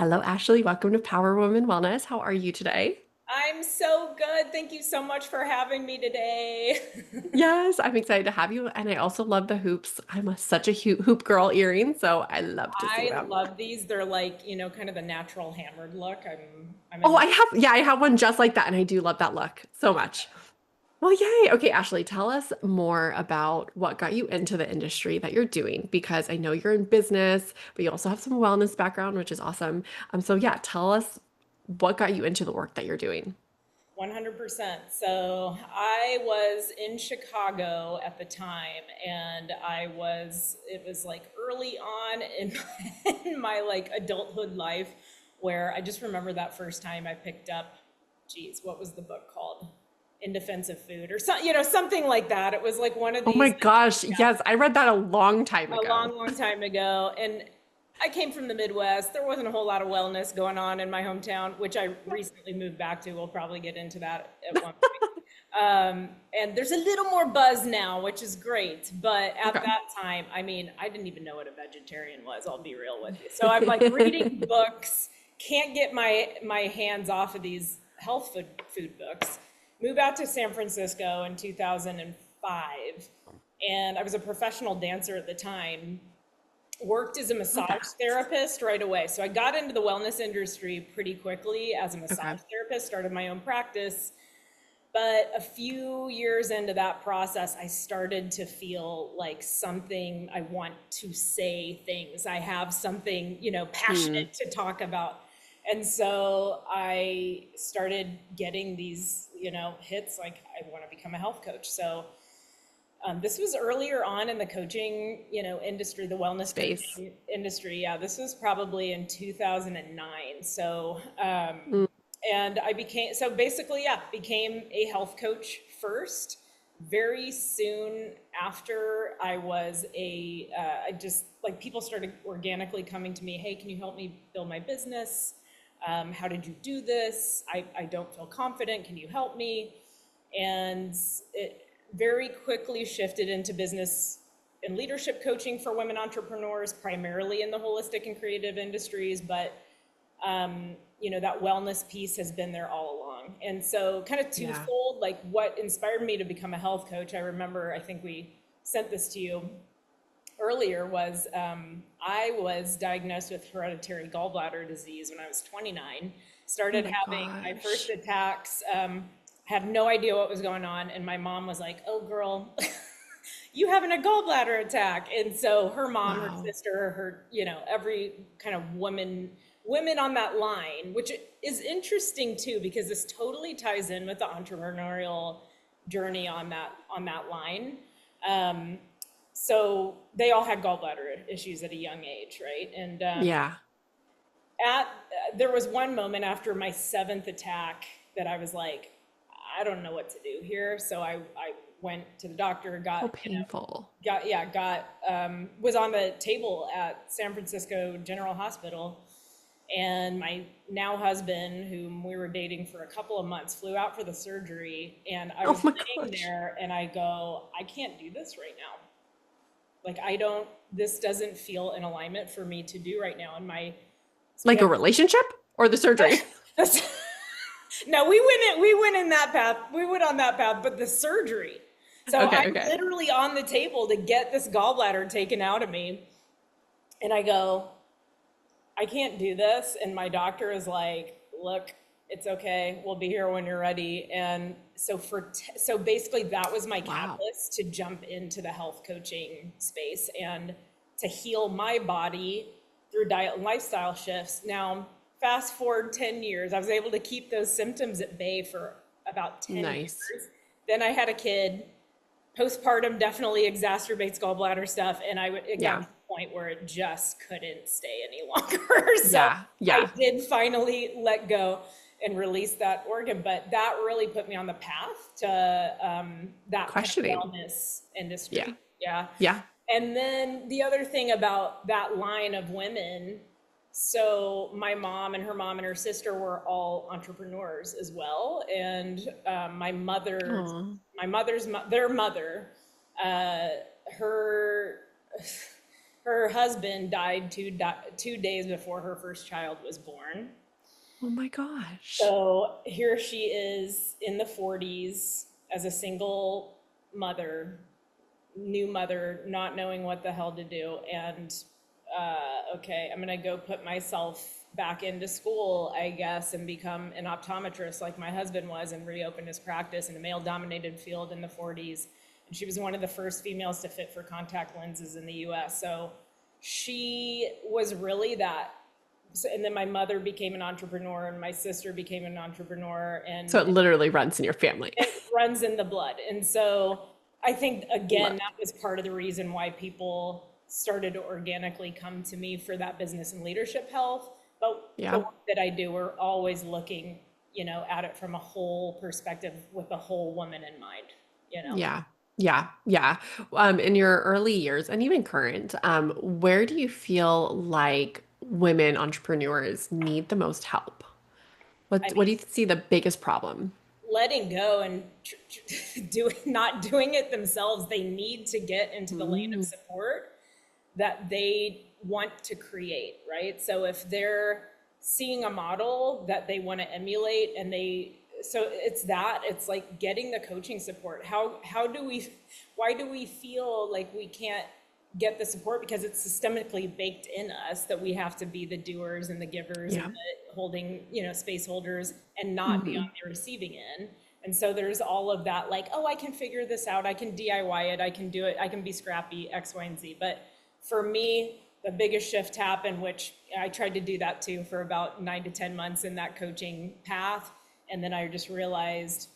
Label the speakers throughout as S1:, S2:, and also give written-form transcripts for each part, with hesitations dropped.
S1: Hello, Ashley. Welcome to Power Woman Wellness. How are you today?
S2: I'm so good. Thank you so much for having me today.
S1: Yes, I'm excited to have you. And I also love the hoops. Such a hoop girl earring, so I love to see
S2: I
S1: them.
S2: love these. They're like, kind of the natural hammered look. I'm
S1: Oh,
S2: in.
S1: I have one just like that, and I do love that look so much. Well, yay. Okay, Ashley, tell us more about what got you into the industry that you're doing, because I know you're in business, but you also have some wellness background, which is awesome. So yeah, tell us what got you into the work that you're doing.
S2: 100%. So I was in Chicago at the time, and it was like early on in in my like adulthood life where I just remember that first time I picked up, geez, what was the book called? In Defense of Food or something like that. It was like one of
S1: Oh my
S2: these.
S1: gosh, yes, I read that a long time
S2: A
S1: ago.
S2: long, long time ago. And I came from the Midwest. There wasn't a whole lot of wellness going on in my hometown, which I recently moved back to. We'll probably get into that at one point. And there's a little more buzz now, which is great. But at
S1: Okay.
S2: that time, I mean, I didn't even know what a vegetarian was. I'll be real with you. So I'm like reading books, can't get my hands off of these health food books. Move out to San Francisco in 2005, and I was a professional dancer at the time. Worked as a
S1: Love
S2: massage
S1: that.
S2: therapist right away. So I got into the wellness industry pretty quickly as a
S1: Okay.
S2: massage therapist, started my own practice. But a few years into that process, I started to feel like something I want to say things. I have something,
S1: Hmm.
S2: passionate to talk about. And so I started getting these, hits like I want to become a health coach. So this was earlier on in the coaching, industry, the wellness
S1: Space.
S2: coaching industry. Yeah, this was probably in 2009. So,
S1: Mm.
S2: and so basically, yeah, became a health coach first. Very soon after I just like people started organically coming to me, hey, can you help me build my business? How did you do this? I don't feel confident. Can you help me? And it very quickly shifted into business and leadership coaching for women entrepreneurs, primarily in the holistic and creative industries. But that wellness piece has been there all along. And so, kind of
S1: Yeah.
S2: twofold, like what inspired me to become a health coach. I remember, I think we sent this to you earlier, was I was diagnosed with hereditary gallbladder disease when I was 29.
S1: Oh
S2: Started
S1: my
S2: having my first
S1: gosh.
S2: attacks. Had no idea what was going on, and my mom was like, "Oh, girl, you having a gallbladder attack?" And so her mom, her
S1: Wow.
S2: sister, her, every kind of women on that line, which is interesting too, because this totally ties in with the entrepreneurial journey on that line. Um, so they all had gallbladder issues at a young age, right? And
S1: Yeah.
S2: at there was one moment after my seventh attack that I was like, I don't know what to do here. So I went to the doctor,
S1: How painful.
S2: was on the table at San Francisco General Hospital, and my now husband, whom we were dating for a couple of months, flew out for the surgery, and I
S1: Oh
S2: was
S1: my
S2: laying
S1: gosh.
S2: there and I go, I can't do this right now. Like, I don't, this doesn't feel in alignment for me to do right now. And so we
S1: Like a
S2: have,
S1: relationship or the surgery?
S2: no, we went in that path. We went on that path, but the surgery. So
S1: Okay,
S2: I'm
S1: okay.
S2: literally on the table to get this gallbladder taken out of me. And I go, I can't do this. And my doctor is like, look, it's okay. We'll be here when you're ready. And so basically that was my
S1: Wow.
S2: catalyst to jump into the health coaching space and to heal my body through diet and lifestyle shifts. Now, fast forward 10 years, I was able to keep those symptoms at bay for about 10
S1: Nice.
S2: years. Then I had a kid. Postpartum definitely exacerbates gallbladder stuff, and it got to
S1: Yeah.
S2: the point where it just couldn't stay any longer. So
S1: Yeah.
S2: I
S1: Yeah.
S2: did finally let go and release that organ, but that really put me on the path to that kind of
S1: Questioning.
S2: wellness
S1: Yeah.
S2: industry. Yeah.
S1: Yeah.
S2: And then the other thing about that line of women, so my mom and her sister were all entrepreneurs as well, and
S1: Oh.
S2: their mother, uh, her Her husband died 2 days before her first child was born.
S1: Oh my gosh.
S2: So here she is in the 40s as a single mother, new mother, not knowing what the hell to do. And okay, I'm gonna go put myself back into school, I guess, and become an optometrist like my husband was and reopen his practice in a male dominated field in the 40s. And she was one of the first females to fit for contact lenses in the US. So she was really that. So, and then my mother became an entrepreneur and my sister became an entrepreneur,
S1: So
S2: and
S1: it literally runs in your family.
S2: it runs in the blood. And so I think, again,
S1: Love.
S2: that was part of the reason why people started to organically come to me for that business and leadership health. But the
S1: Yeah.
S2: work that I do, we're always looking, at it from a whole perspective with the whole woman in mind, you know.
S1: Yeah. Yeah. Yeah. In your early years and even current, where do you feel like women entrepreneurs need the most help?
S2: I
S1: What do
S2: mean,
S1: you see the biggest problem?
S2: letting go and doing not doing it themselves, they need to get into the lane of
S1: Mm,
S2: support that they want to create, right? So if they're seeing a model that they want to emulate and it's like getting the coaching support. How do we why do we feel like we can't get the support? Because it's systemically baked in us that we have to be the doers and the givers and
S1: yeah.
S2: the holding, space holders, and not be on
S1: Hmm.
S2: the receiving end. And so there's all of that, like, oh, I can figure this out, I can DIY it, I can do it, I can be scrappy, X, Y, and Z. But for me, the biggest shift happened, which I tried to do that too for about 9 to 10 months in that coaching path. And then I just realized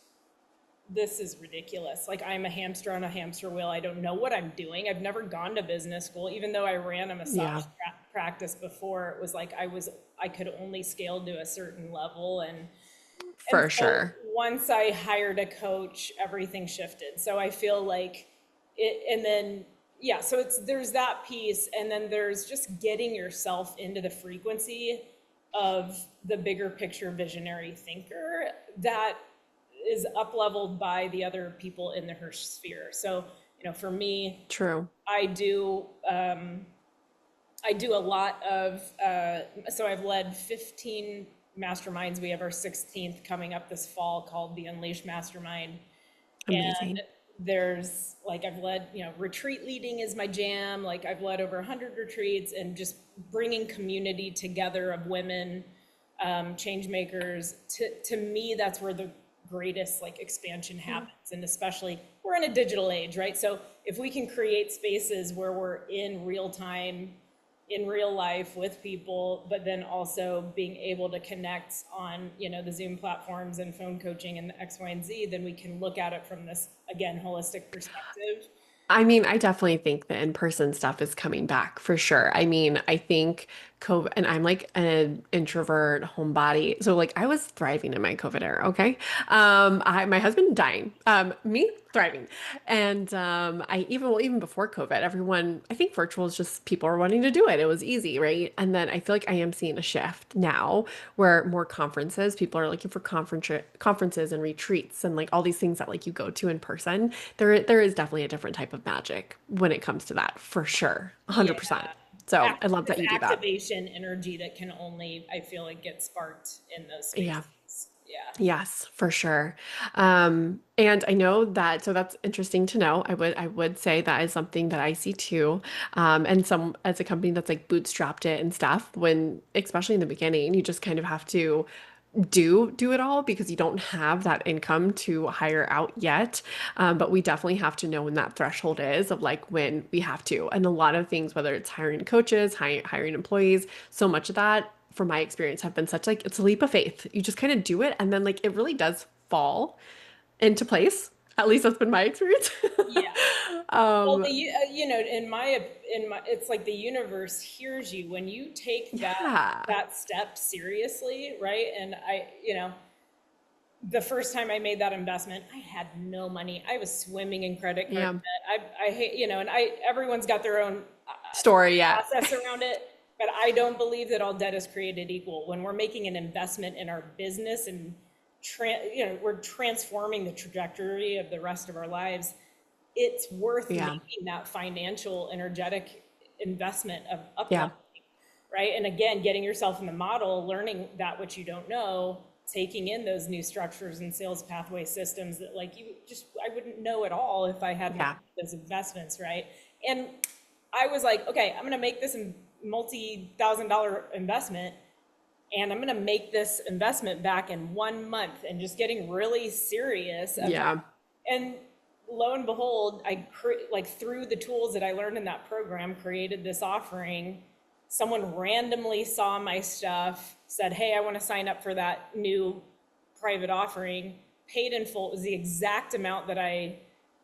S2: this is ridiculous. Like, I'm a hamster on a hamster wheel. I don't know what I'm doing. I've never gone to business school, even though I ran a massage
S1: Yeah,
S2: practice before. It was like I could only scale to a certain level, and
S1: for
S2: so
S1: sure.
S2: once I hired a coach, everything shifted. So I feel like it, and then, yeah, so there's that piece. And then there's just getting yourself into the frequency of the bigger picture visionary thinker that is up leveled by the other people in her sphere. So, for me,
S1: True.
S2: I do, I do a lot of, so I've led 15 masterminds. We have our 16th coming up this fall called the Unleash Mastermind. And
S1: Amazing.
S2: there's like, I've led, retreat leading is my jam. Like, I've led over 100 retreats and just bringing community together of women, change makers. To me, that's where the greatest like expansion
S1: Yeah.
S2: happens. And especially we're in a digital age, right? So if we can create spaces where we're in real time, in real life with people, but then also being able to connect on, the Zoom platforms and phone coaching and the X, Y, and Z, then we can look at it from this, again, holistic perspective.
S1: I mean, I definitely think the in-person stuff is coming back for sure. I mean, I think COVID, and I'm like an introvert homebody. So like I was thriving in my COVID era, okay? My husband dying, me thriving. And I even, well, even before COVID, everyone, I think virtual is just people are wanting to do it. It was easy, right? And then I feel like I am seeing a shift now where more conferences, people are looking for conferences and retreats and like all these things that like you go to in person. There is definitely a different type of magic when it comes to that for sure.
S2: Yeah.
S1: 100%. So I love
S2: This
S1: that you do that.
S2: activation energy that can only, I feel like, get sparked in those
S1: Yeah.
S2: spaces. Yeah.
S1: Yes, for sure. And I know that, so that's interesting to know. I would say that is something that I see too. And some as a company that's like bootstrapped it and stuff, when especially in the beginning, you just kind of have to do it all because you don't have that income to hire out yet. But we definitely have to know when that threshold is of like when we have to. And a lot of things, whether it's hiring coaches, hiring employees, so much of that, from my experience, have been such like it's a leap of faith. You just kind of do it, and then like it really does fall into place. At least that's been my experience.
S2: Yeah. Well,
S1: um,
S2: it's like the universe hears you when you take
S1: yeah,
S2: that step seriously, right? And the first time I made that investment, I had no money. I was swimming in credit card
S1: yeah.
S2: debt. I hate, and everyone's got their own
S1: Story, yeah,
S2: process around it, but I don't believe that all debt is created equal. When we're making an investment in our business and we're transforming the trajectory of the rest of our lives, it's worth
S1: yeah,
S2: making that financial energetic investment of up
S1: Yeah.
S2: leveling, right? And again, getting yourself in the model, learning that which you don't know, taking in those new structures and sales pathway systems that like you just, I wouldn't know at all if I hadn't made
S1: Yeah.
S2: those investments, right? And I was like, okay, I'm going to make this multi-thousand-dollar investment, and I'm going to make this investment back in 1 month, and just getting really serious about,
S1: Yeah.
S2: and lo and behold, like through the tools that I learned in that program, created this offering. Someone randomly saw my stuff, said, hey, I want to sign up for that new private offering, paid in full. It was the exact amount that I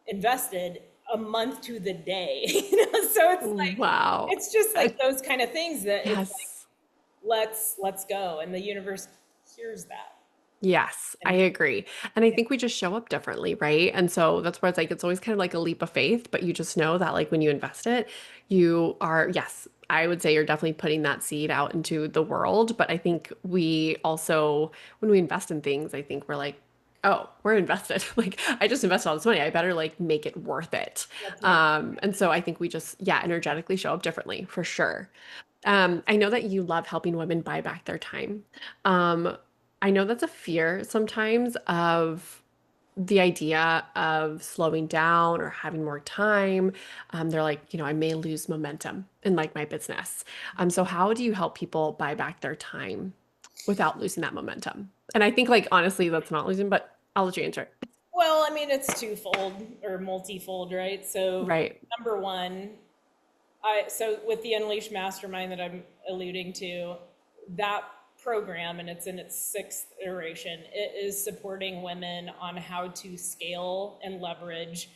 S2: invested a month to the day. So it's like,
S1: Wow.
S2: it's just like those kind of things that it's like,
S1: Yes.
S2: let's go. And the universe hears that.
S1: Yes, I
S2: And
S1: agree. And I think we just show up differently, right? And so that's where it's like, it's always kind of like a leap of faith, but you just know that like when you invest it, you are, yes, I would say you're definitely putting that seed out into the world. But I think we also, when we invest in things, I think we're like, oh, we're invested. Like I just invested all this money. I better like make it worth it.
S2: let's make it.
S1: And so I think we just, yeah, energetically show up differently for sure. I know that you love helping women buy back their time. Um, I know that's a fear sometimes of the idea of slowing down or having more time. They're like, I may lose momentum in like my business. So how do you help people buy back their time without losing that momentum? And I think like honestly, that's not losing, but I'll let you answer it.
S2: Well, I mean, it's twofold or multifold, right? So
S1: Right.
S2: number one, so with the Unleash Mastermind that I'm alluding to, that program, and it's in its sixth iteration, it is supporting women on how to scale and leverage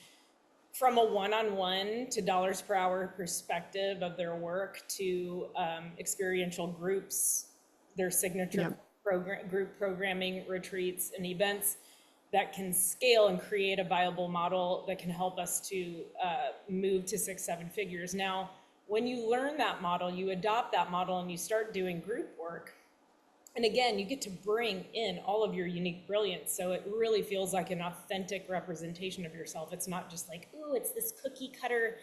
S2: from a one-on-one to dollars per hour perspective of their work to experiential groups, their signature
S1: Yeah.
S2: group programming retreats and events that can scale and create a viable model that can help us to move to 6, 7 figures. Now, when you learn that model, you adopt that model and you start doing group work. And again, you get to bring in all of your unique brilliance. So it really feels like an authentic representation of yourself. It's not just like, ooh, it's this cookie cutter,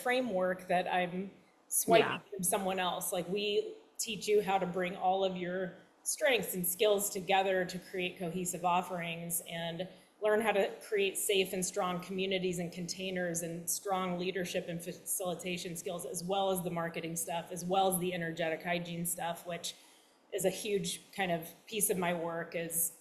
S2: framework that I'm swiping
S1: Yeah.
S2: from someone else. Like we teach you how to bring all of your strengths and skills together to create cohesive offerings, and learn how to create safe and strong communities and containers, and strong leadership and facilitation skills, as well as the marketing stuff, as well as the energetic hygiene stuff, which is a huge kind of piece of my work, is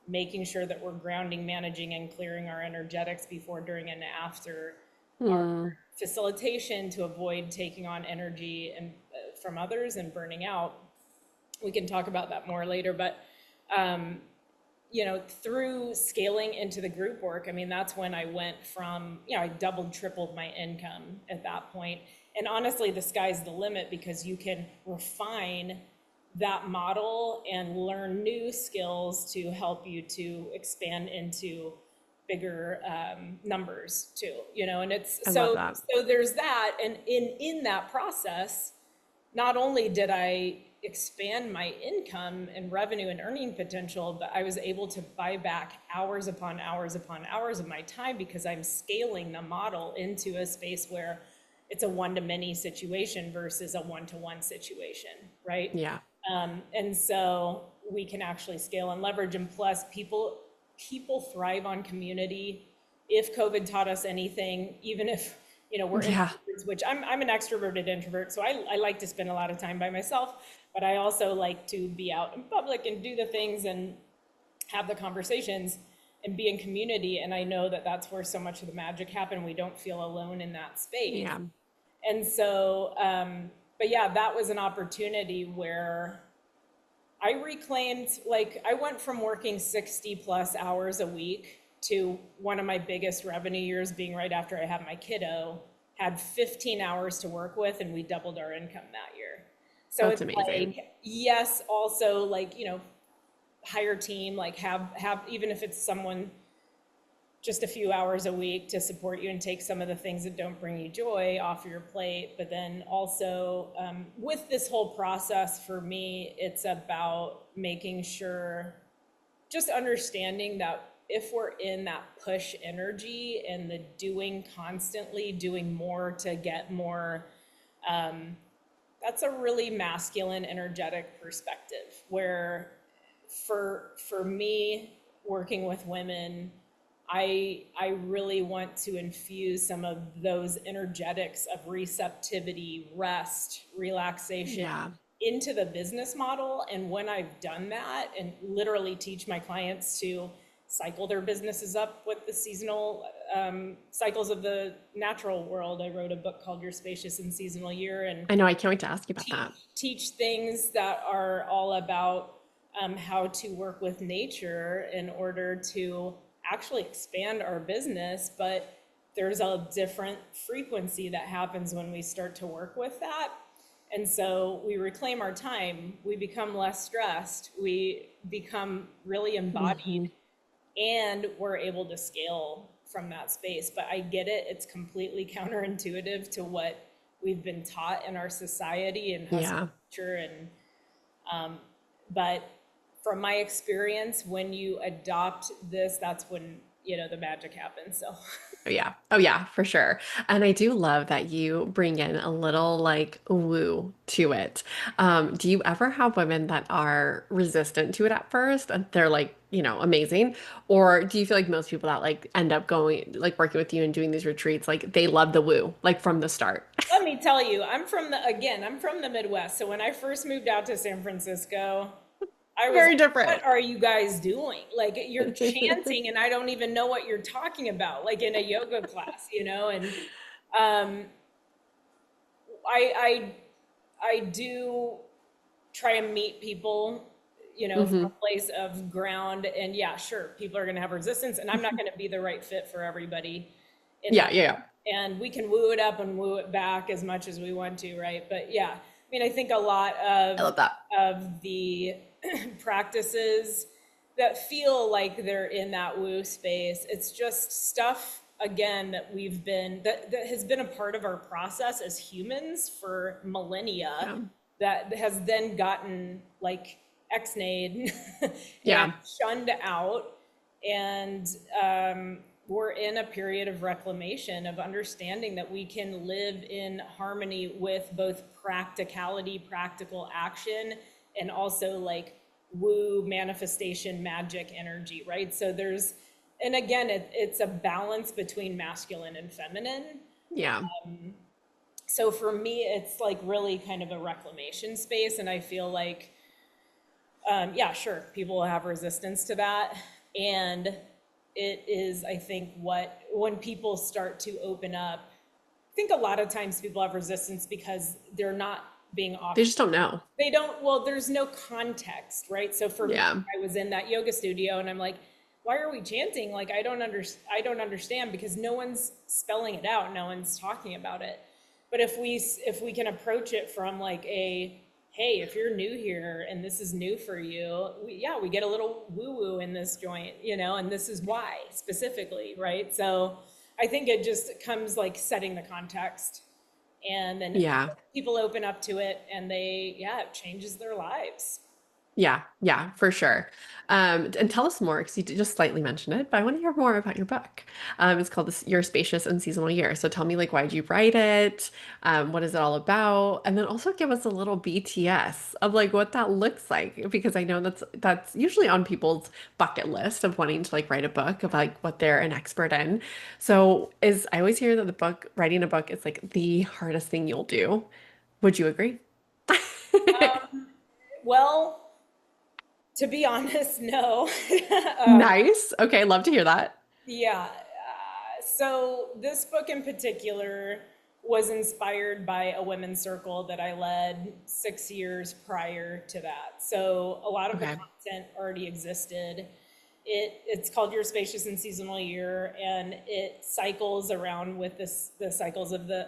S2: making sure that we're grounding, managing, and clearing our energetics before, during, and after our
S1: Hmm.
S2: facilitation, to avoid taking on energy and from others and burning out. We can talk about that more later, but through scaling into the group work, I mean, that's when I went from, I doubled, tripled my income at that point. And honestly, the sky's the limit, because you can refine that model and learn new skills to help you to expand into bigger numbers too, and it's
S1: I love
S2: so,
S1: that.
S2: there's that. And in that process, not only did I expand my income and revenue and earning potential, but I was able to buy back hours upon hours upon hours of my time, because I'm scaling the model into a space where it's a one-to-many situation versus a one-to-one situation, right?
S1: Yeah.
S2: And so we can actually scale and leverage. And plus, people thrive on community. If COVID taught us anything, even if we're
S1: Yeah.
S2: introverts, which I'm an extroverted introvert, so I like to spend a lot of time by myself, but I also like to be out in public and do the things and have the conversations and be in community. And I know that that's where so much of the magic happens. We don't feel alone in that space.
S1: Yeah.
S2: And so, but yeah, that was an opportunity where I reclaimed, like, I went from working 60 plus hours a week to one of my biggest revenue years being right after I had my kiddo, had 15 hours to work with, and we doubled our income that year. So
S1: That's
S2: it's
S1: amazing.
S2: like, yes, also like, hire team, like have, even if it's someone just a few hours a week to support you and take some of the things that don't bring you joy off your plate. But then also, with this whole process, for me, it's about making sure, just understanding that if we're in that push energy and the doing, constantly doing more to get more, That's a really masculine, energetic perspective where for me working with women, I really want to infuse some of those energetics of receptivity, rest, relaxation
S1: Yeah.
S2: into the business model. And when I've done that and literally teach my clients to cycle their businesses up with the seasonal cycles of the natural world, I wrote a book called Your Spacious and Seasonal Year, and
S1: I know. I can't wait to ask you about that.
S2: teach things that are all about how to work with nature in order to actually expand our business. But there's a different frequency that happens when we start to work with that. And so we reclaim our time, we become less stressed, we become really embodied,
S1: Hmm.
S2: and we're able to scale from that space. But I get it, it's completely counterintuitive to what we've been taught in our society and hustle
S1: Yeah.
S2: culture. And but from my experience, when you adopt this, that's when the magic happens. So
S1: Oh yeah. Oh yeah, for sure. And I do love that you bring in a little like woo to it. Do you ever have women that are resistant to it at first and they're like, amazing? Or do you feel like most people that like end up going like working with you and doing these retreats, like they love the woo, like from the start?
S2: let me tell you, I'm from the Midwest. So when I first moved out to San Francisco, I was
S1: Very
S2: like,
S1: different.
S2: what are you guys doing? Like you're chanting and I don't even know what you're talking about, like in a yoga class. And um, I, I do try and meet people, from
S1: Hmm.
S2: a place of ground. And yeah, sure, people are going to have resistance, and I'm not going to be the right fit for everybody in
S1: Yeah,
S2: that.
S1: yeah, yeah.
S2: And we can woo it up and woo it back as much as we want to, right? But yeah, I mean, I think a lot
S1: I love that.
S2: of the practices that feel like they're in that woo space, it's just stuff again that has been a part of our process as humans for millennia
S1: Yeah.
S2: that has then gotten like ex-nayed and
S1: Yeah.
S2: shunned out. And we're in a period of reclamation, of understanding that we can live in harmony with both practicality, practical action, and also like woo manifestation magic energy, right? So and again, it's a balance between masculine and feminine.
S1: Yeah.
S2: So for me, it's like really kind of a reclamation space. And I feel like, yeah, sure, people will have resistance to that. And it is, I think, when people start to open up, I think a lot of times people have resistance because they're not being
S1: They
S2: off.
S1: just don't know.
S2: They don't, well, there's no context, right? So for me,
S1: Yeah.
S2: I was in that yoga studio and I'm like, why are we chanting? Like, I don't understand, because no one's spelling it out. No one's talking about it. But if we can approach it from like hey, if you're new here and this is new for you, we get a little woo woo in this joint, and this is why specifically, right? So I think it just comes like setting the context, and then
S1: Yeah.
S2: people open up to it, and it changes their lives.
S1: Yeah, yeah, for sure. And tell us more, because you did just slightly mention it, but I want to hear more about your book. It's called Your Spacious and Seasonal Year. So tell me, like, why did you write it? What is it all about? And then also give us a little BTS of like what that looks like, because I know that's usually on people's bucket list of wanting to like write a book of like what they're an expert in. So I always hear that writing a book is like the hardest thing you'll do. Would you agree?
S2: Well, to be honest, no.
S1: Nice. Okay, love to hear that.
S2: Yeah. So this book in particular was inspired by a women's circle that I led 6 years prior to that. So a lot of the
S1: Okay.
S2: content already existed. It's called Your Spacious and Seasonal Year, and it cycles around with the cycles of the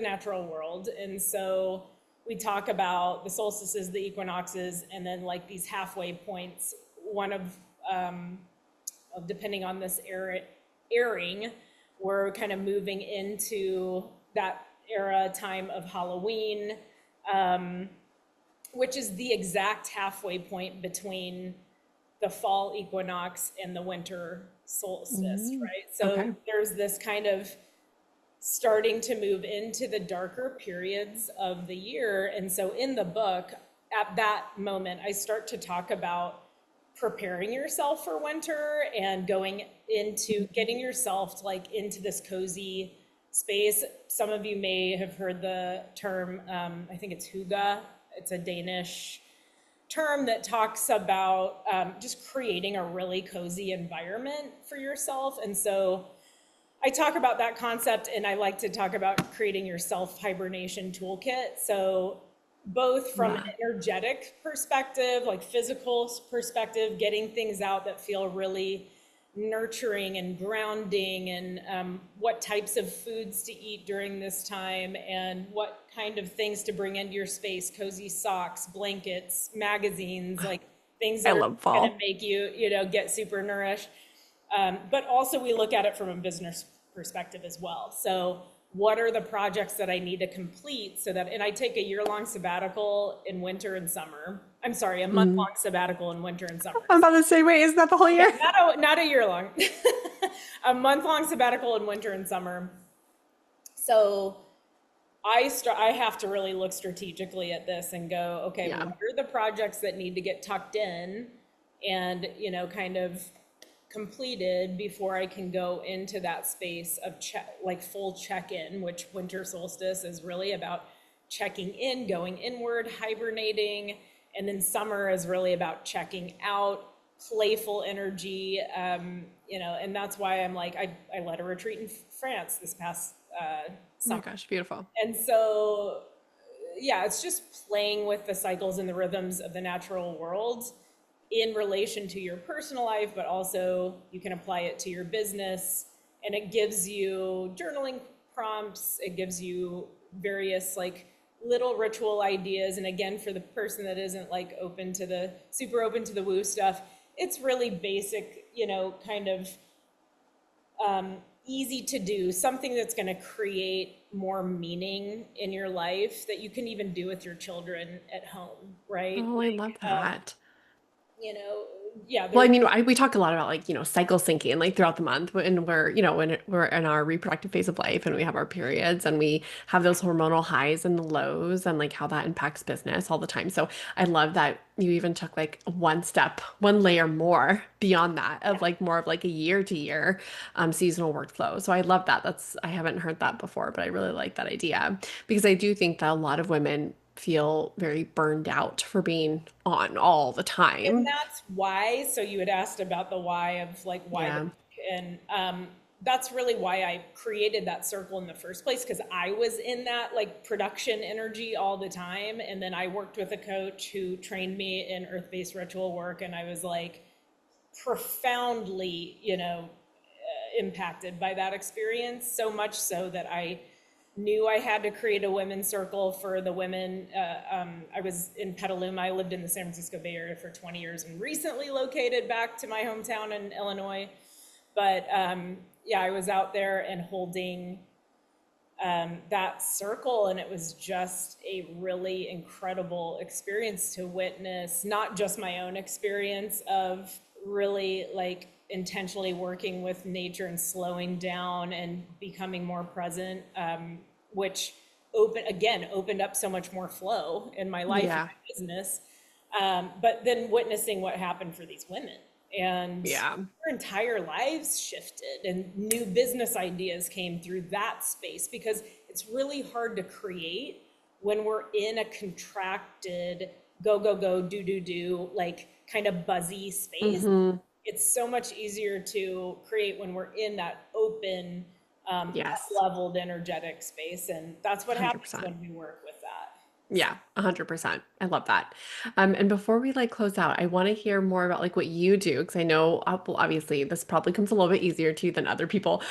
S2: natural world. And so we talk about the solstices, the equinoxes, and then like these halfway points. One um, of depending on this airing, we're kind of moving into that era time of Halloween, um, which is the exact halfway point between the fall equinox and the winter solstice,
S1: Mm,
S2: right? So
S1: okay.
S2: there's this kind of starting to move into the darker periods of the year. And so in the book, at that moment, I start to talk about preparing yourself for winter and going into getting yourself like into this cozy space. Some of you may have heard the term, I think it's hygge. It's a Danish term that talks about just creating a really cozy environment for yourself. And so I talk about that concept, and I like to talk about creating your self hibernation toolkit. So both from an
S1: Yeah.
S2: energetic perspective, like physical perspective, getting things out that feel really nurturing and grounding, and what types of foods to eat during this time, and what kind of things to bring into your space, cozy socks, blankets, magazines, like things
S1: I
S2: that are
S1: love
S2: going to
S1: fall.
S2: make you, get super nourished. But also we look at it from a business perspective as well. So what are the projects that I need to complete so that, and I take a year-long sabbatical in winter and summer. I'm sorry, a
S1: Mm.
S2: month-long sabbatical in winter and summer.
S1: I'm about to say, wait, is that the whole
S2: Yeah,
S1: year?
S2: not a year-long, a month-long sabbatical in winter and summer. So I have to really look strategically at this and go, okay,
S1: Yeah.
S2: what are the projects that need to get tucked in and, kind of completed before I can go into that space of like full check-in, which winter solstice is really about checking in, going inward, hibernating, and then summer is really about checking out, playful energy, and that's why I'm like, I led a retreat in France this past
S1: Oh my
S2: summer.
S1: gosh, beautiful.
S2: And so, yeah, it's just playing with the cycles and the rhythms of the natural world in relation to your personal life, but also you can apply it to your business. And it gives you journaling prompts, it gives you various like little ritual ideas. And again, for the person that isn't like open to the super open to the woo stuff, it's really basic, kind of easy to do, something that's going to create more meaning in your life that you can even do with your children at home, right?
S1: Oh, I love that.
S2: You know, yeah,
S1: Well, I
S2: there's
S1: mean, we talk a lot about like, cycle syncing like throughout the month when when we're in our reproductive phase of life and we have our periods and we have those hormonal highs and the lows and like how that impacts business all the time. So I love that you even took like one step, one layer more beyond that of like more of like a year to year seasonal workflow. So I love that. I haven't heard that before, but I really like that idea because I do think that a lot of women feel very burned out for being on all the
S2: and
S1: time.
S2: that's why. So you had asked about the why of like why the
S1: Yeah.
S2: book, and that's really why I created that circle in the first place, because I was in that like production energy all the time, and then I worked with a coach who trained me in earth-based ritual work, and I was like profoundly, impacted by that experience, so much so that I knew I had to create a women's circle for the women. I was in Petaluma. I lived in the San Francisco Bay Area for 20 years and recently located back to my hometown in Illinois. But yeah, I was out there and holding that circle, and it was just a really incredible experience to witness, not just my own experience of really like intentionally working with nature and slowing down and becoming more present, which opened up so much more flow in my life and
S1: Yeah.
S2: my business. But then witnessing what happened for these women, and
S1: Yeah.
S2: their entire lives shifted and new business ideas came through that space, because it's really hard to create when we're in a contracted go go go do like kind of buzzy space.
S1: Hmm.
S2: It's so much easier to create when we're in that open,
S1: Yes.
S2: up-leveled energetic space, and that's what happens
S1: 100%.
S2: when we work with that. So,
S1: Yeah, 100%. I love that. And before we like close out, I want to hear more about like what you do because I know, well, obviously this probably comes a little bit easier to you than other people,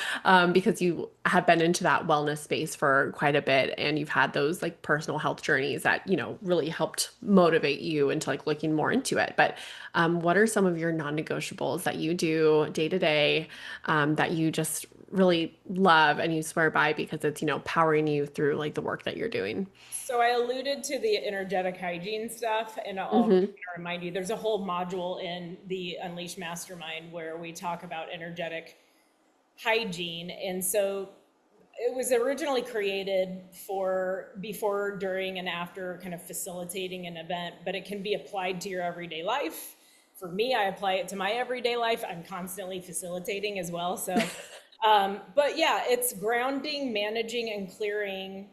S1: because you have been into that wellness space for quite a bit and you've had those like personal health journeys that, really helped motivate you into like looking more into it. But what are some of your non-negotiables that you do day to day, that you just really love and you swear by because it's, powering you through like the work that you're doing?
S2: so I alluded to the energetic hygiene stuff, and I'll
S1: Hmm.
S2: remind you, there's a whole module in the Unleash Mastermind where we talk about energetic hygiene. And so it was originally created for before, during, and after kind of facilitating an event, but it can be applied to your everyday life. For me, I apply it to my everyday life. I'm constantly facilitating as well. So, but yeah, it's grounding, managing, and clearing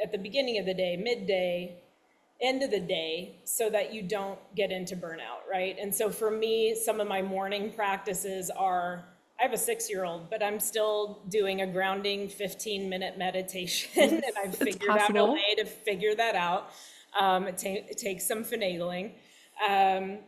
S2: at the beginning of the day, midday, end of the day, so that you don't get into burnout, right? And so for me, some of my morning practices are, I have a 6-year-old, but I'm still doing a grounding 15-minute meditation, and
S1: Yes,
S2: I've
S1: it's
S2: figured out a
S1: possible.
S2: way to figure that out. It takes some finagling. Um,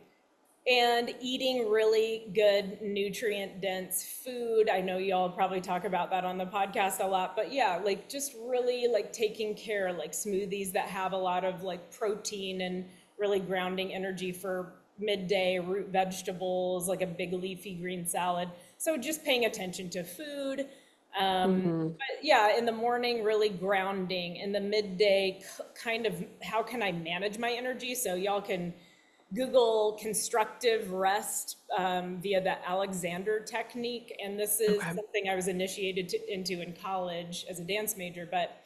S2: and eating really good nutrient dense food. I know y'all probably talk about that on the podcast a lot, but yeah, like just really like taking care, like smoothies that have a lot of like protein and really grounding energy for midday, root vegetables, like a big leafy green salad. So just paying attention to food.
S1: Hmm.
S2: But yeah, in the morning, really grounding. In the midday, kind of how can I manage my energy? So y'all can Google constructive rest via the Alexander technique. And this is
S1: Okay.
S2: something I was into in college as a dance major, but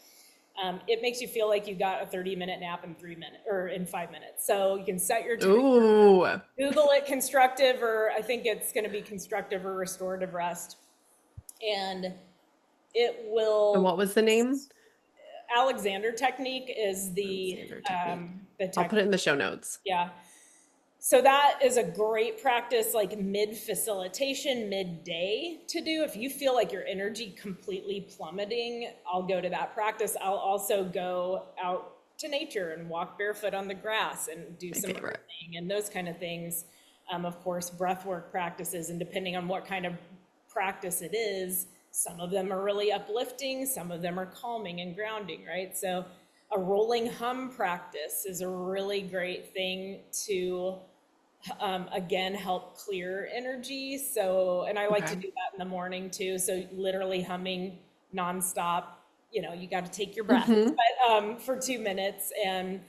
S2: it makes you feel like you got a 30-minute nap in 3 minutes or in 5 minutes. So you can set your timer,
S1: Ooh.
S2: Google it constructive, or I think it's going to be constructive or restorative rest. And it
S1: And
S2: will,
S1: what was the name?
S2: Alexander technique is
S1: Alexander technique.
S2: the
S1: I'll put it
S2: technique.
S1: in the show notes.
S2: Yeah. So that is a great practice, like mid facilitation, midday to do. If you feel like your energy completely plummeting, I'll go to that practice. I'll also go out to nature and walk barefoot on the grass and do
S1: My
S2: some
S1: favorite.
S2: earthing and those kind of things. Of course, breath work practices, and depending on what kind of practice it is, some of them are really uplifting, some of them are calming and grounding, right? So a rolling hum practice is a really great thing to again help clear energy. So, and I like to
S1: Okay.
S2: do that in the morning too. So literally humming nonstop. You got to take your breath,
S1: Hmm.
S2: but for 2 minutes, and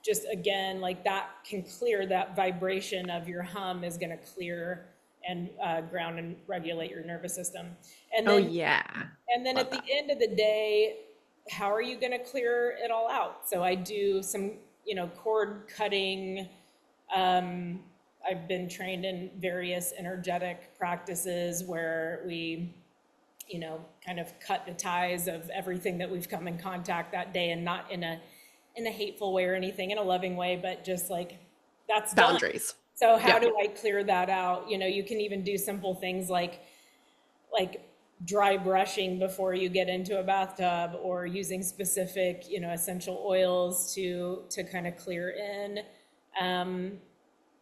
S2: just again like that can clear, that vibration of your hum is going to clear and ground and regulate your nervous system. And
S1: Oh
S2: then
S1: yeah.
S2: at
S1: Love
S2: the
S1: that.
S2: end of the day, how are you going to clear it all out? So I do some, cord cutting. um, I've been trained in various energetic practices where we, kind of cut the ties of everything that we've come in contact that day, and not in a hateful way or anything, in a loving way, but just like that's done.
S1: Boundaries.
S2: So how
S1: Yep.
S2: do I clear that out? You can even do simple things like dry brushing before you get into a bathtub, or using specific, essential oils to kind of clear in. Um,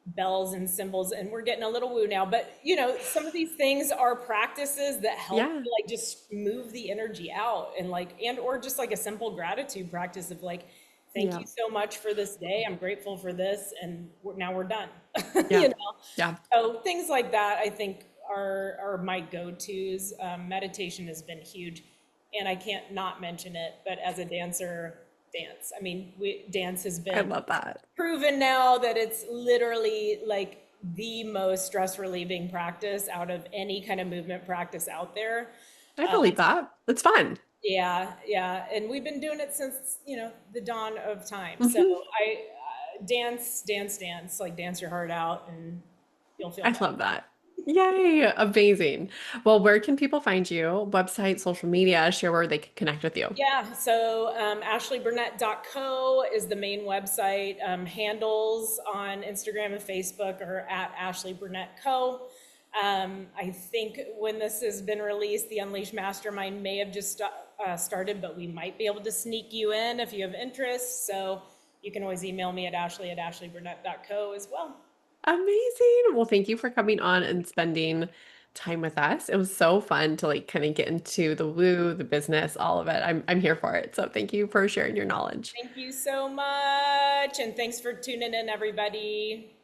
S2: bells and symbols, and we're getting a little woo now, but some of these things are practices that help
S1: Yeah.
S2: you, like just move the energy out, and or just like a simple gratitude practice of like, thank
S1: Yeah.
S2: you so much for this day, I'm grateful for this, and now we're done.
S1: Yeah.
S2: you know
S1: Yeah.
S2: so things like that, I think, are my go-tos. Meditation has been huge, and I can't not mention it, but as a dancer, dance, I mean, dance has
S1: I
S2: been
S1: love that.
S2: proven now that it's literally like the most stress relieving practice out of any kind of movement practice out there.
S1: I believe that. It's fun.
S2: Yeah, yeah, and we've been doing it since the dawn of time. So
S1: Hmm.
S2: I dance, like dance your heart out, and you'll feel
S1: I
S2: better.
S1: love that. Yay. Amazing. Well, where can people find you? Website, social media, share where they can connect with you.
S2: Yeah, so ashleyburnett.co is the main website. Handles on Instagram and Facebook are at Ashley Burnett Co. I think when this has been released, the Unleash Mastermind may have just started, but we might be able to sneak you in if you have interest. So you can always email me at ashley@ashleyburnett.co as well.
S1: Amazing. Well, thank you for coming on and spending time with us. It was so fun to like kind of get into the woo, the business, all of it. I'm here for it. So thank you for sharing your knowledge.
S2: Thank you so much, and thanks for tuning in, everybody.